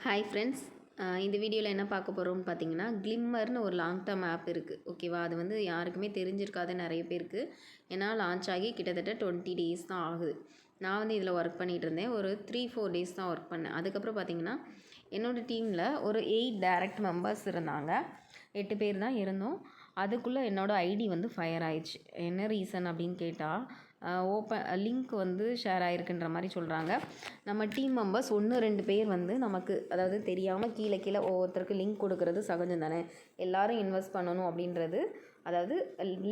Hi friends, இந்த வீடியோவில் என்ன பார்க்க போகிறோம்னு பார்த்தீங்கன்னா, கிளிம்மர்னு ஒரு லாங் டேர்ம் ஆப் இருக்குது. ஓகேவா? அது வந்து யாருக்குமே தெரிஞ்சிருக்காது நிறைய பேருக்கு. ஏன்னா லான்ச் ஆகி கிட்டத்தட்ட 20 டேஸ் தான் ஆகுது. நான் வந்து இதில் ஒர்க் பண்ணிகிட்டு இருந்தேன். ஒரு 3-4 டேஸ் தான் ஒர்க் பண்ணேன். அதுக்கப்புறம் பார்த்தீங்கன்னா, என்னோடய டீமில் ஒரு 8 டைரக்ட் மெம்பர்ஸ் இருந்தாங்க. 8 பேர் தான் இருந்தோம். அதுக்குள்ளே என்னோடய ஐடி வந்து ஃபயர் ஆயிடுச்சு. என்ன ரீசன் அப்படின்னு கேட்டால், லிங்க் வந்து ஷேர் ஆகிருக்குன்ற மாதிரி சொல்கிறாங்க. நம்ம டீம் மெம்பர்ஸ் 1-2 பேர் வந்து நமக்கு அதாவது தெரியாமல் கீழே கீழே ஒவ்வொருத்தருக்கு லிங்க் கொடுக்கறது சகஜம் தானே. எல்லோரும் இன்வெஸ்ட் பண்ணணும் அப்படின்றது, அதாவது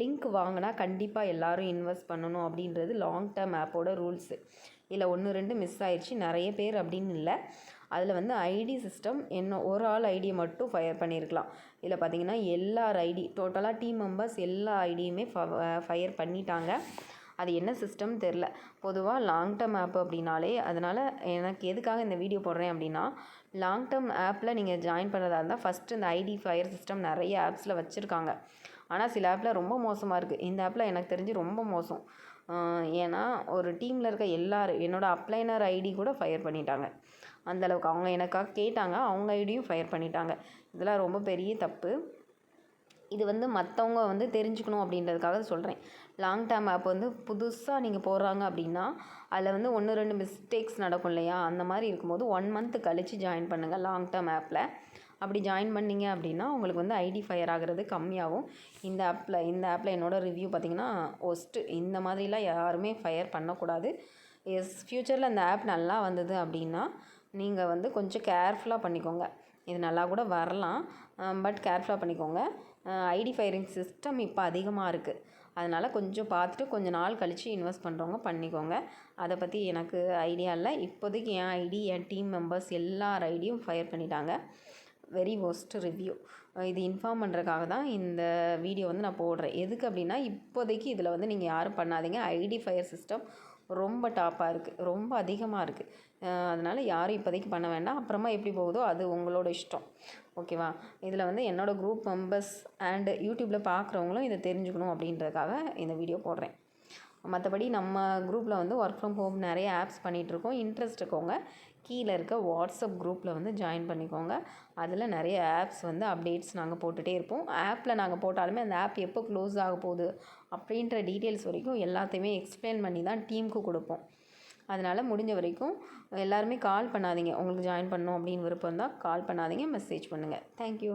லிங்க் வாங்கினா கண்டிப்பாக எல்லோரும் இன்வெஸ்ட் பண்ணணும் அப்படின்றது லாங் டேர்ம் ஆப்போட ரூல்ஸு. இதில் 1-2 மிஸ் ஆயிடுச்சு. நிறைய பேர் அப்படின்னு இல்லை. அதில் வந்து ஐடி சிஸ்டம் ஒரு ஆள் ஐடியை மட்டும் ஃபயர் பண்ணியிருக்கலாம். இதில் பார்த்திங்கன்னா எல்லார் ஐடி டோட்டலாக டீம் மெம்பர்ஸ் எல்லா ஐடியுமே ஃபயர் பண்ணிட்டாங்க. அது என்ன சிஸ்டம் தெரில. பொதுவாக லாங் டேர்ம் ஆப் அப்படின்னாலே, அதனால் எனக்கு எதுக்காக இந்த வீடியோ போடுறேன் அப்படின்னா, லாங் டேர்ம் ஆப்பில் நீங்கள் ஜாயின் பண்ணுறதா இருந்தால் ஃபஸ்ட்டு இந்த ஐடி ஃபயர் சிஸ்டம் நிறைய ஆப்ஸில் வச்சுருக்காங்க. ஆனால் சில ஆப்பில் ரொம்ப மோசமாக இருக்குது. இந்த ஆப்பில் எனக்கு தெரிஞ்சு ரொம்ப மோசம். ஏன்னா ஒரு டீமில் இருக்க எல்லோரும் என்னோடய அப்ளைனர் ஐடி கூட ஃபயர் பண்ணிட்டாங்க. அந்தளவுக்கு அவங்க எனக்காக கேட்டாங்க, அவங்க ஐடியும் ஃபயர் பண்ணிட்டாங்க. இதெல்லாம் ரொம்ப பெரிய தப்பு. இது வந்து மற்றவங்க வந்து தெரிஞ்சுக்கணும் அப்படின்றதுக்காக சொல்கிறேன். லாங் டேர்ம் ஆப் வந்து புதுசாக நீங்கள் போடுறாங்க அப்படின்னா, அதில் வந்து 1-2 மிஸ்டேக்ஸ் நடக்கும் இல்லையா? அந்த மாதிரி இருக்கும்போது 1 மந்த் கழித்து ஜாயின் பண்ணுங்கள் லாங் டேர்ம் ஆப்பில். அப்படி ஜாயின் பண்ணிங்க அப்படின்னா உங்களுக்கு வந்து ஐடி ஃபயர் ஆகிறது கம்மியாகும். இந்த ஆப்பில் என்னோடய ரிவ்யூ பார்த்திங்கன்னா ஒஸ்ட்டு. இந்த மாதிரிலாம் யாருமே ஃபயர் பண்ணக்கூடாது. ஃப்யூச்சரில் அந்த ஆப் நல்லா வந்தது அப்படின்னா நீங்கள் வந்து கொஞ்சம் கேர்ஃபுல்லாக பண்ணிக்கோங்க. இது நல்லா கூட வரலாம், பட் கேர்ஃபுல்லாக பண்ணிக்கோங்க. ஐடி ஃபயரிங் சிஸ்டம் இப்போ அதிகமாக இருக்குது. அதனால் கொஞ்சம் பார்த்துட்டு கொஞ்சம் நாள் கழித்து இன்வெஸ்ட் பண்ணுறவங்க பண்ணிக்கோங்க. அதை பற்றி எனக்கு ஐடியா இல்லை. இப்போதைக்கு என் ஐடி, என் டீம் மெம்பர்ஸ் எல்லார் ஐடியும் ஃபயர் பண்ணிட்டாங்க. Very worst review. இது இன்ஃபார்ம் பண்ணுறதுக்காக தான் இந்த வீடியோ வந்து நான் போடுறேன். எதுக்கு அப்படின்னா, இப்போதைக்கு இதில் வந்து நீங்கள் யாரும் பண்ணாதீங்க. ஐடி ஃபயர் சிஸ்டம் ரொம்ப டாப்பாக இருக்குது, ரொம்ப அதிகமாக இருக்குது. அதனால் யாரும் இப்போதைக்கு பண்ண வேண்டாம். அப்புறமா எப்படி போகுதோ அது உங்களோட இஷ்டம். ஓகேவா? இதில் வந்து என்னோடய குரூப் மெம்பர்ஸ் அண்டு யூடியூப்பில் பார்க்குறவங்களும் இதை தெரிஞ்சுக்கணும் அப்படின்றதுக்காக இந்த வீடியோ போடுறேன். மற்றபடி நம்ம குரூப்பில் வந்து ஒர்க் ஃப்ரம் ஹோம் நிறைய ஆப்ஸ் பண்ணிகிட்ருக்கோம். இன்ட்ரெஸ்ட் இருக்கவங்க கீழே இருக்க வாட்ஸ்அப் குரூப்பில் வந்து ஜாயின் பண்ணிக்கோங்க. அதில் நிறைய ஆப்ஸ் வந்து அப்டேட்ஸ் நாங்கள் போட்டுகிட்டே இருப்போம். ஆப்பில் நாங்கள் போட்டாலுமே அந்த ஆப் எப்போ க்ளோஸ் ஆக போகுது அப்படின்ற டீட்டெயில்ஸ் வரைக்கும் எல்லாத்தையுமே எக்ஸ்பிளைன் பண்ணி தான் டீமுக்கு கொடுப்போம். அதனால் முடிஞ்ச வரைக்கும் எல்லாருமே கால் பண்ணாதீங்க. உங்களுக்கு ஜாயின் பண்ணணும் அப்படின்னு விருப்பம் இருந்தால் கால் பண்ணாதீங்க, மெசேஜ் பண்ணுங்கள். தேங்க்யூ.